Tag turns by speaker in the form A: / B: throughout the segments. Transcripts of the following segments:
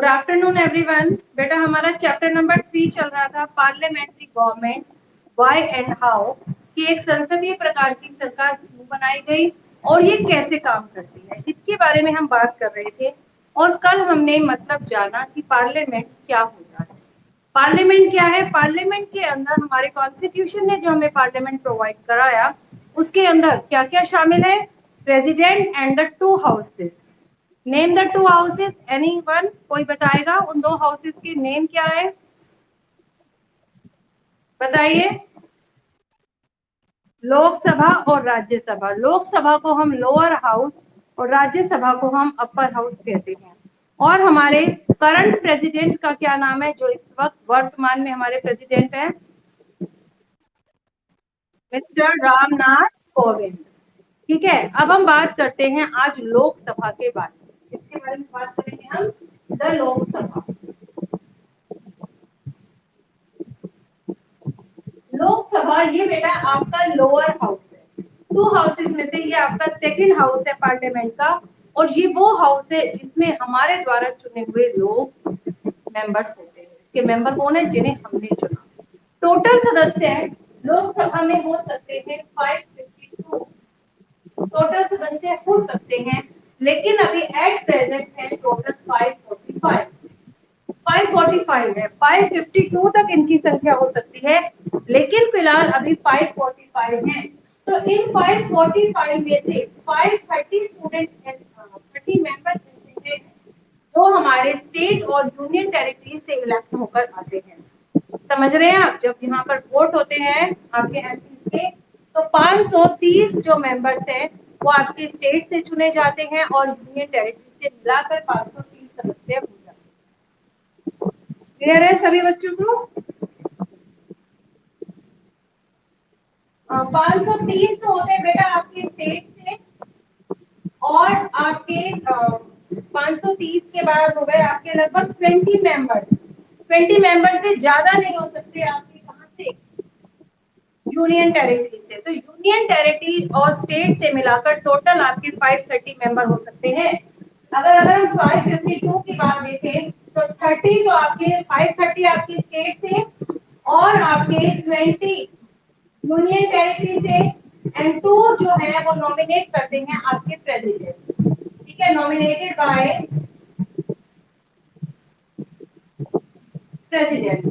A: Afternoon everyone. बेटा हमारा chapter number 3 चल रहा था parliamentary government why and how कि एक संसदीय प्रकार की सरकार क्यों बनाई गई और ये कैसे काम करती है, इसके बारे में हम बात कर रहे थे। और कल हमने मतलब जाना कि पार्लियामेंट क्या होता है। पार्लियामेंट क्या है? पार्लियामेंट के अंदर हमारे कॉन्स्टिट्यूशन ने जो हमें पार्लियामेंट प्रोवाइड कराया उसके अंदर क्या क्या शामिल है? President and the two houses. Name the two houses, anyone? कोई बताएगा उन दो हाउसेस के नेम क्या है? बताइए। लोकसभा और राज्यसभा। लोकसभा को हम लोअर हाउस और राज्यसभा को हम अपर हाउस कहते हैं। और हमारे करंट प्रेसिडेंट का क्या नाम है जो इस वक्त वर्तमान में हमारे प्रेसिडेंट है? मिस्टर रामनाथ कोविंद। ठीक है, अब हम बात करते हैं आज लोकसभा के बारे में। इसके बारे में बात करेंगे हम, द लोकसभा। लोकसभा ये बेटा आपका लोअर हाउस है। टू हाउसेस में से ये आपका सेकंड हाउस है पार्लियामेंट का। और ये वो हाउस है जिसमें हमारे द्वारा चुने हुए लोग मेंबर्स होते हैं। इसके मेंबर कौन है? जिन्हें हमने चुना। टोटल सदस्य लोकसभा में हो सकते हैं 552। टोटल सदस्य हो सकते हैं, लेकिन अभी एट प्रेजेंट है टोटल 545। 545 है। 552 तक इनकी संख्या हो सकती है, लेकिन फिलहाल अभी 545 है। तो इन 545 में से 530 स्टूडेंट 30 मेंबर्स ऐसे हैं जो हमारे स्टेट और यूनियन टेरिटरी से इलेक्ट होकर आते हैं। समझ रहे हैं आप? जब यहाँ पर वोट होते हैं आपके एमपी के, तो 530 जो मेंबर्स हैं वो आपके स्टेट से चुने जाते हैं और यूनियन टेरिटरी से मिलाकर 530 सदस्य हो जाते हैं। क्लियर है सभी बच्चों को? 530 तो होते हैं बेटा आपके स्टेट से, और आपके 530 के बाद हो गए आपके लगभग 20 मेंबर्स। 20 मेंबर से ज्यादा नहीं हो सकते आपके कहां से? यूनियन टेरिटरी से। तो यूनियन टेरिटरी और स्टेट से मिलाकर टोटल आपके 530 मेंबर हो सकते हैं। अगर हम 552 की बात देखें तो 30 तो आपके 530 आपके स्टेट से और आपके 20 यूनियन टेरिटरी से, एंड 2 जो है वो नॉमिनेट करते हैं आपके प्रेसिडेंट। ठीक है, नॉमिनेटेड बाय प्रेसिडेंट।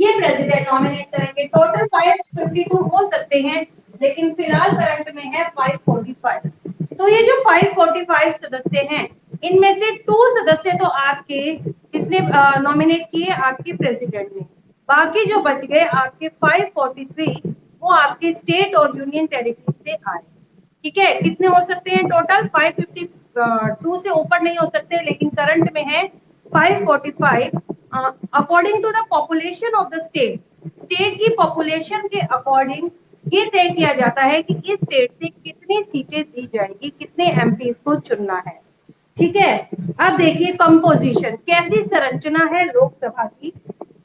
A: ये प्रेसिडेंट नॉमिनेट करेंगे। टोटल 552 हो सकते हैं, लेकिन फिलहाल करंट में है 545। तो ये जो 545 सदस्य हैं, इनमें से 2 सदस्य तो आपके किसने नॉमिनेट किए? आपके प्रेसिडेंट ने। बाकी जो बच गए आपके 543 वो आपके स्टेट और यूनियन टेरिटरी से आए। ठीक है, कितने हो सकते हैं टोटल? 552 से ऊपर नहीं हो सकते, लेकिन करंट में है 545। According to the population of the state, state की पॉपुलेशन के अकॉर्डिंग ये तय किया जाता है कि इस स्टेट से कितनी सीटें दी जाएंगी, कितने एमपीज को चुनना है। ठीक है, अब देखिए कंपोजिशन, कैसी संरचना है लोकसभा की।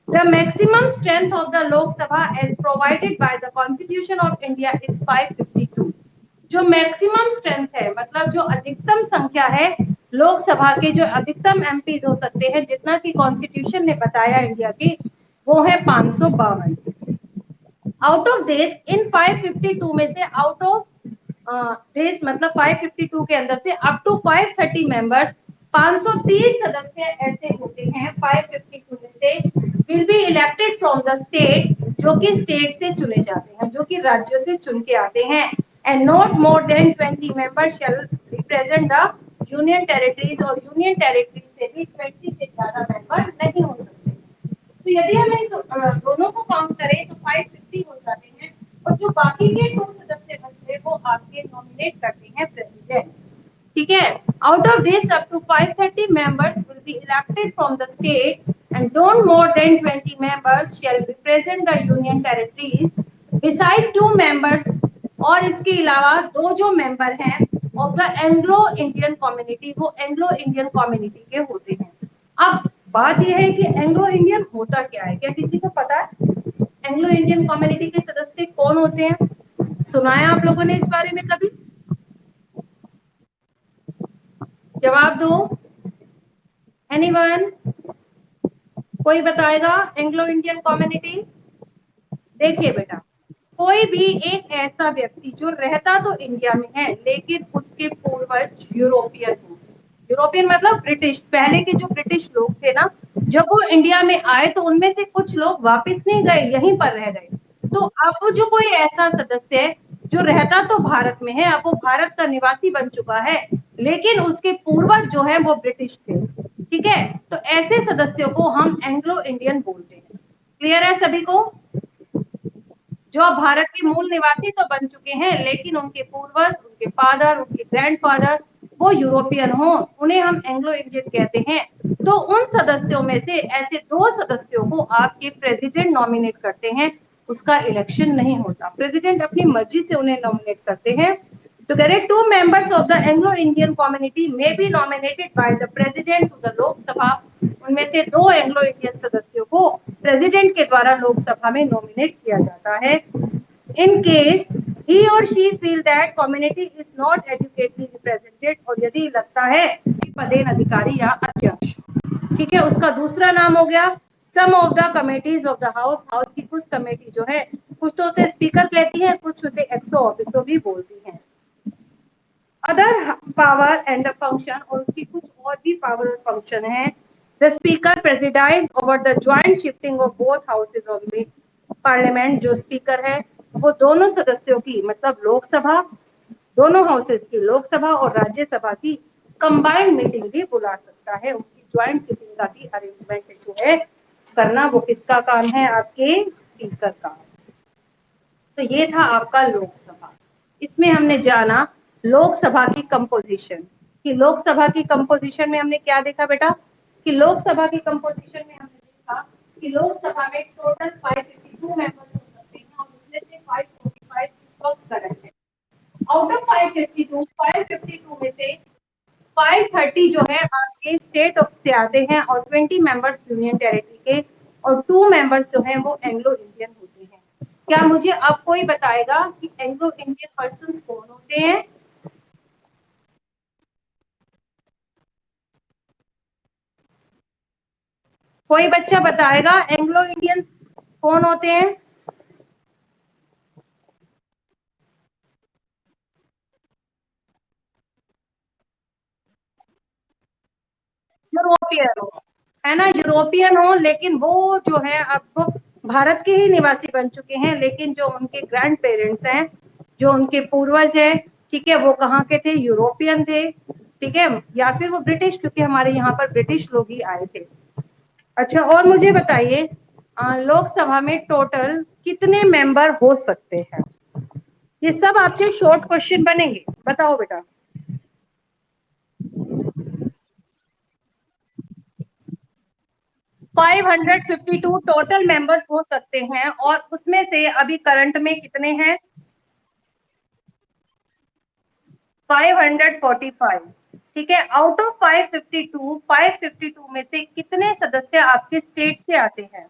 A: The maximum strength of the Lok Sabha as provided by the Constitution of India is 552। जो मैक्सिमम स्ट्रेंथ है, मतलब जो अधिकतम संख्या है लोकसभा के, जो अधिकतम एमपीज हो सकते हैं, जितना की कॉन्स्टिट्यूशन ने बताया इंडिया की, वो है 552। आउट ऑफ दिस, इन 552 में से आउट ऑफ दिस मतलब 552 के अंदर से अप टू 530 मेंबर्स, 530 सदस्य ऐसे होते हैं 552 में से will be elected from the state, जो कि स्टेट से चुने जाते हैं, जो कि राज्यों से चुन के आते हैं। And not more than 20 members shall represent the union territories, और यूनियन टेरिटरी से भी 20 से ज्यादा मेंबर नहीं हो सकते। तो यदि हम इन दोनों को काउंट करें तो 550 हो जाते हैं, और जो बाकी के 2 सदस्य बचते वो आपके नॉमिनेट करते हैं प्रेसिडेंट। ठीक है, out of this up to 530 members will be elected from the state, and don't more than 20 members shall represent the union territories beside 2 members. और इसके अलावा 2 जो मेंबर हैं of the Anglo Indian community, वो Anglo Indian community के होते हैं। अब बात यह है कि एंग्लो इंडियन होता क्या है? क्या किसी को पता है एंग्लो इंडियन कम्युनिटी के सदस्य कौन होते हैं? सुना है आप लोगों ने इस बारे में कभी? जवाब दो। एनीवन? कोई बताएगा? Anglo Indian community. देखिए बेटा, कोई भी एक ऐसा व्यक्ति जो रहता तो इंडिया में है लेकिन उसके पूर्वज यूरोपियन हो। यूरोपियन मतलब ब्रिटिश। पहले के जो ब्रिटिश लोग थे ना, जब वो इंडिया में आए तो उनमें से कुछ लोग वापस नहीं गए, यहीं पर रह गए। तो अब जो कोई ऐसा सदस्य है जो रहता तो भारत में है, अब वो भारत का निवासी बन चुका है, लेकिन उसके पूर्वज जो है वो ब्रिटिश थे। ठीक है, तो ऐसे सदस्यों को हम एंग्लो इंडियन बोलते हैं। क्लियर है सभी को? जो भारत के मूल निवासी तो बन चुके हैं लेकिन उनके पूर्वज, उनके फादर, उनके ग्रैंडफादर वो यूरोपियन हो, उन्हें हम एंग्लो इंडियन कहते हैं। तो उन सदस्यों में से ऐसे दो सदस्यों को आपके प्रेसिडेंट नॉमिनेट करते हैं, उसका इलेक्शन नहीं होता। प्रेसिडेंट अपनी मर्जी से उन्हें नॉमिनेट करते हैं। तो कह रहे 2 members of the Anglo-Indian community may be nominated by the president to the लोक सभा। उनमें से 2 एंग्लो इंडियन सदस्यों को प्रेसिडेंट के द्वारा लोकसभा में नॉमिनेट किया जाता है। In case he or she feel that community is not adequately represented, और यदि लगता है कि पदेन अधिकारी या अध्यक्ष, ठीक है, उसका दूसरा नाम हो गया sum of the committees of the house. House की कुछ कमेटी जो है, कुछ तो उसे स्पीकर कहती है, कुछ उसे एक्सो ऑफिसो भी बोलती है। अदर पावर एंड फंक्शन, और उसकी कुछ और भी पावर और फंक्शन है। The speaker presides over the joint shifting of both houses of parliament. जो स्पीकर है वो दोनों सदस्यों की, मतलब लोकसभा, दोनों हाउसेज की लोकसभा और राज्यसभा की कंबाइंड मीटिंग भी बुला सकता है। उनकी ज्वाइंट सिटिंग का भी अरेंजमेंट जो है करना, वो किसका काम है? आपके स्पीकर का। तो ये था आपका लोकसभा। इसमें हमने जाना लोकसभा की कंपोजिशन, कि लोकसभा की कंपोजिशन में हमने क्या देखा बेटा? कि लोकसभा की कंपोजिशन में हमने देखा कि लोकसभा में टोटल 552 मेंबर्स हो सकते हैं और उसमें से 545 करंट है। आउट ऑफ 552 में से 530 जो है आपके स्टेट ऑफ से आते हैं और 20 मेंबर्स यूनियन टेरिटरी के, और 2 मेंबर्स जो हैं वो एंग्लो इंडियन होते हैं। क्या मुझे अब कोई बताएगा कि एंग्लो इंडियन पर्सन कौन होते हैं? कोई बच्चा बताएगा एंग्लो इंडियन कौन होते हैं? यूरोपियन हो, है ना, यूरोपियन हो, लेकिन वो जो है अब भारत के ही निवासी बन चुके हैं, लेकिन जो उनके ग्रैंड पेरेंट्स हैं, जो उनके पूर्वज हैं, ठीक है, वो कहाँ के थे? यूरोपियन थे। ठीक है, या फिर वो ब्रिटिश, क्योंकि हमारे यहाँ पर ब्रिटिश लोग ही आए थे। अच्छा, और मुझे बताइए लोकसभा में टोटल कितने मेंबर हो सकते हैं? ये सब आपके शॉर्ट क्वेश्चन बनेंगे, बताओ बेटा। 552 टोटल मेंबर्स हो सकते हैं, और उसमें से अभी करंट में कितने हैं? 545। ठीक है, आउट ऑफ 552 में से कितने सदस्य आपके स्टेट से आते हैं?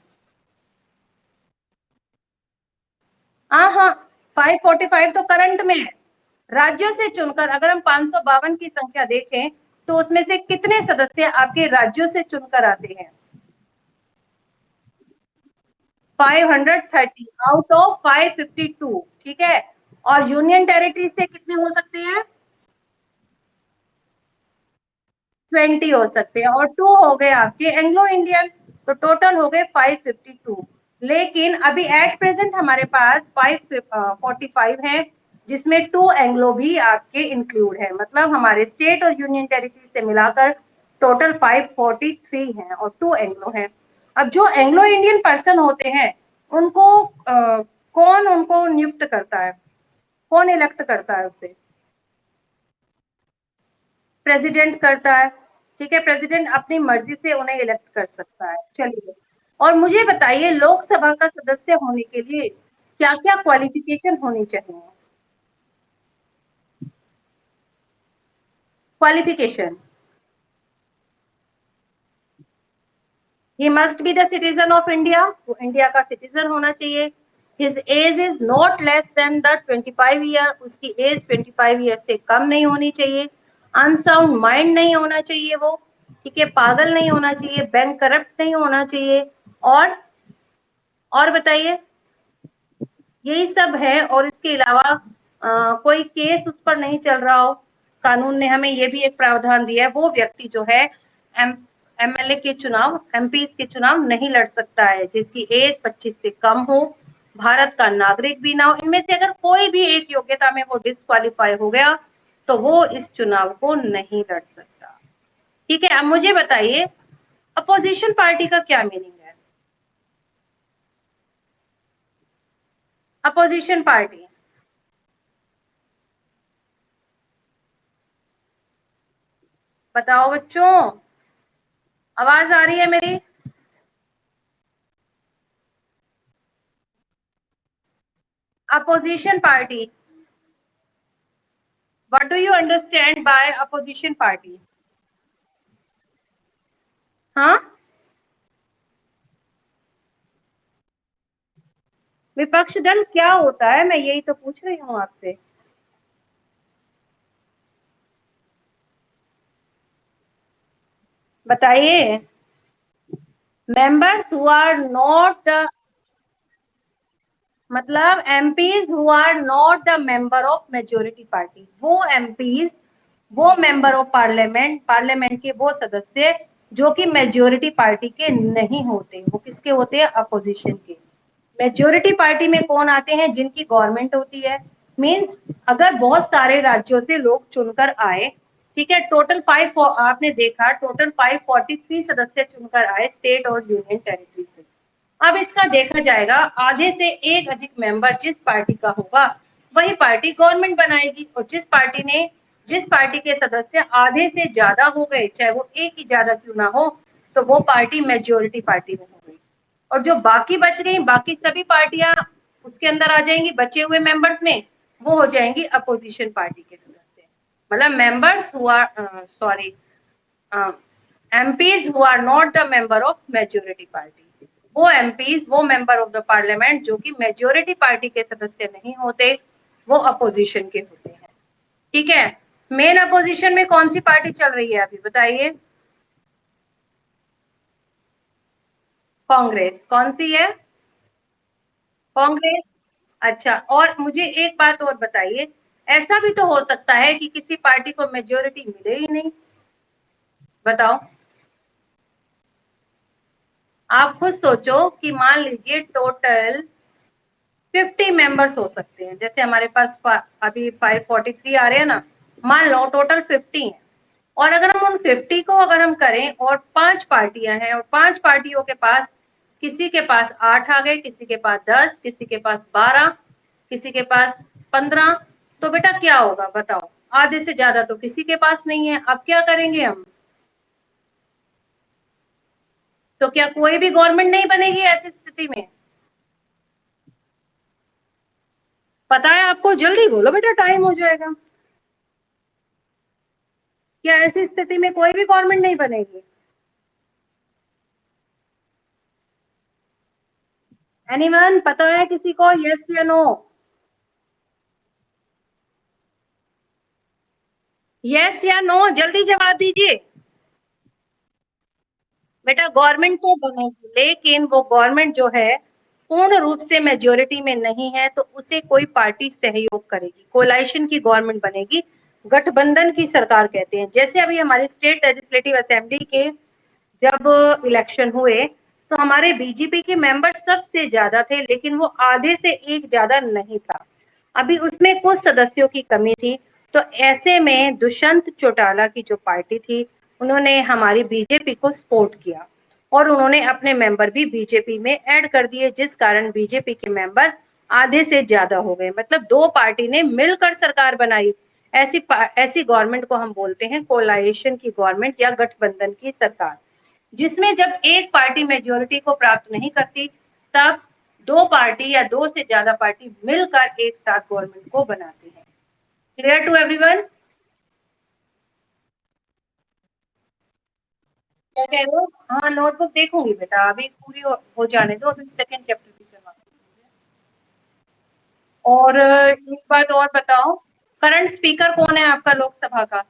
A: हाँ हाँ, 545 तो करंट में है। राज्यों से चुनकर अगर हम 552 की संख्या देखें तो उसमें से कितने सदस्य आपके राज्यों से चुनकर आते हैं? 530 आउट ऑफ 552। ठीक है, और यूनियन टेरिटरी से कितने हो सकते हैं? 20 हो सकते हैं, और 2 हो गए आपके एंग्लो इंडियन, तो टोटल हो गए 552। लेकिन अभी एट प्रेजेंट हमारे पास 545 है, जिसमें 2 एंग्लो भी आपके इंक्लूड है, मतलब हमारे स्टेट और यूनियन टेरिटरी से मिलाकर टोटल 543 है और 2 एंग्लो हैं। अब जो एंग्लो इंडियन पर्सन होते हैं उनको कौन उनको नियुक्त करता है? कौन इलेक्ट करता है उसे? प्रेसिडेंट करता है। ठीक है, प्रेसिडेंट अपनी मर्जी से उन्हें इलेक्ट कर सकता है। चलिए, और मुझे बताइए लोकसभा का सदस्य होने के लिए क्या क्या क्वालिफिकेशन होनी चाहिए? Qualification, he must be the citizen of India, वो इंडिया का सिटीजन होना चाहिए। His age is not less than the 25 year, उसकी एज 25 ईयर से कम नहीं होनी चाहिए। अनसाउंड माइंड नहीं होना चाहिए वो, ठीक है, पागल नहीं होना चाहिए, बैंक करप्ट नहीं होना चाहिए, और बताइए, यही सब है। और इसके अलावा कोई केस उस पर नहीं चल रहा हो, कानून ने हमें ये भी एक प्रावधान दिया है, वो व्यक्ति जो है एम एमएलए के चुनाव, एमपी के चुनाव नहीं लड़ सकता है जिसकी एज 25 से कम हो, भारत का नागरिक भी ना हो। इनमें से अगर कोई भी एक योग्यता में वो डिस्क्वालीफाई हो गया तो वो इस चुनाव को नहीं लड़ सकता। ठीक है, अब मुझे बताइए अपोजिशन पार्टी का क्या मीनिंग है? अपोजिशन पार्टी, बताओ बच्चों, आवाज आ रही है मेरी? Opposition party, what do you understand by opposition party? हाँ, विपक्ष दल क्या होता है, मैं यही तो पूछ रही हूँ आपसे। बताइए। Members who are not the, मतलब MPs who are not the member of majority party, वो एमपीज, वो मेंबर ऑफ पार्लियामेंट, पार्लियामेंट के वो सदस्य जो कि मेजोरिटी पार्टी के नहीं होते, वो किसके होते हैं? अपोजिशन के। मेजोरिटी पार्टी में कौन आते हैं? जिनकी गवर्नमेंट होती है। मींस अगर बहुत सारे राज्यों से लोग चुनकर आए, ठीक है, टोटल 5, आपने देखा टोटल 543 सदस्य चुनकर आए स्टेट और यूनियन टेरिटरी से। अब इसका देखा जाएगा, आधे से एक अधिक मेंबर जिस पार्टी का होगा वही पार्टी गवर्नमेंट बनाएगी, और जिस पार्टी के सदस्य आधे से ज्यादा हो गए, चाहे वो एक ही ज्यादा क्यों ना हो, तो वो पार्टी मेजोरिटी पार्टी में हो गई। और जो बाकी बच गई, बाकी सभी पार्टियां उसके अंदर आ जाएंगी, बचे हुए मेंबर्स में, वो हो जाएंगी अपोजिशन पार्टी के सदस्य। मतलब members who are, sorry, MPs who are not the member of majority party, वो MPs, वो member of the parliament जो कि मेजोरिटी पार्टी के सदस्य नहीं होते, वो अपोजिशन के होते हैं। ठीक है, मेन अपोजिशन में कौन सी पार्टी चल रही है अभी बताइए? कांग्रेस। कौन सी है? कांग्रेस। अच्छा, और मुझे एक बात और बताइए, ऐसा भी तो हो सकता है कि किसी पार्टी को मेजोरिटी मिले ही नहीं, बताओ। आप खुद सोचो कि मान लीजिए टोटल 50 मेंबर्स हो सकते हैं, जैसे हमारे पास अभी 543 आ रहे हैं ना, मान लो टोटल 50 हैं, और अगर हम उन 50 को अगर हम करें, और 5 पार्टियां हैं, और 5 पार्टियों के पास, किसी के पास 8 आ गए, किसी के पास 10, किसी के पास 12, किसी के पास 15, तो बेटा क्या होगा बताओ? आधे से ज्यादा तो किसी के पास नहीं है। अब क्या करेंगे हम? तो क्या कोई भी गवर्नमेंट नहीं बनेगी ऐसी स्थिति में? पता है आपको? जल्दी बोलो बेटा, टाइम हो जाएगा। क्या ऐसी स्थिति में कोई भी गवर्नमेंट नहीं बनेगी? एनीवन, पता है किसी को? यस या नो? यस या नो, जल्दी जवाब दीजिए। बेटा गवर्नमेंट तो बनेगी, लेकिन वो गवर्नमेंट जो है पूर्ण रूप से मेजोरिटी में नहीं है, तो उसे कोई पार्टी सहयोग करेगी, कोलाइशन की गवर्नमेंट बनेगी, गठबंधन की सरकार कहते हैं। जैसे अभी हमारी स्टेट लेजिस्लेटिव असेंबली के जब इलेक्शन हुए, तो हमारे बीजेपी के मेंबर सबसे ज्यादा थे, लेकिन वो आधे से एक ज्यादा नहीं था। अभी उसमें कुछ सदस्यों की कमी थी, तो ऐसे में दुष्यंत चौटाला की जो पार्टी थी, उन्होंने हमारी बीजेपी को सपोर्ट किया, और उन्होंने अपने मेंबर भी बीजेपी में ऐड कर दिए, जिस कारण बीजेपी के मेंबर आधे से ज्यादा हो गए। मतलब दो पार्टी ने मिलकर सरकार बनाई। ऐसी गवर्नमेंट को हम बोलते हैं कोलाइशन की गवर्नमेंट या गठबंधन की सरकार, जिसमें जब एक पार्टी मेजोरिटी को प्राप्त नहीं करती, तब दो पार्टी या दो से ज्यादा पार्टी मिलकर एक साथ गवर्नमेंट को बनाती है। Clear to everyone? क्या कह रहे हो? हाँ, नोटबुक देखूंगी बेटा, अभी पूरी हो जाने दो, अभी सेकंड चैप्टर की करवा। और एक बात और बताओ, करंट स्पीकर कौन है आपका लोकसभा का?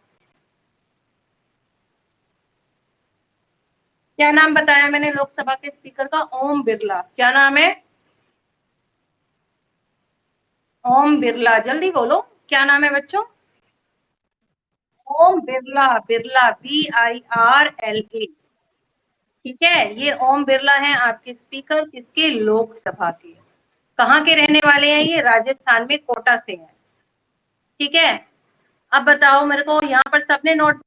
A: क्या नाम बताया मैंने लोकसभा के स्पीकर का? ओम बिरला। क्या नाम है? ओम बिरला। जल्दी बोलो, क्या नाम है बच्चों? ओम बिरला। बिरला, BIRLA। ठीक है, ये ओम बिरला हैं आपके स्पीकर, किसके? लोकसभा के। कहाँ के रहने वाले हैं ये? राजस्थान में कोटा से हैं। ठीक है, अब बताओ मेरे को, यहाँ पर सबने नोट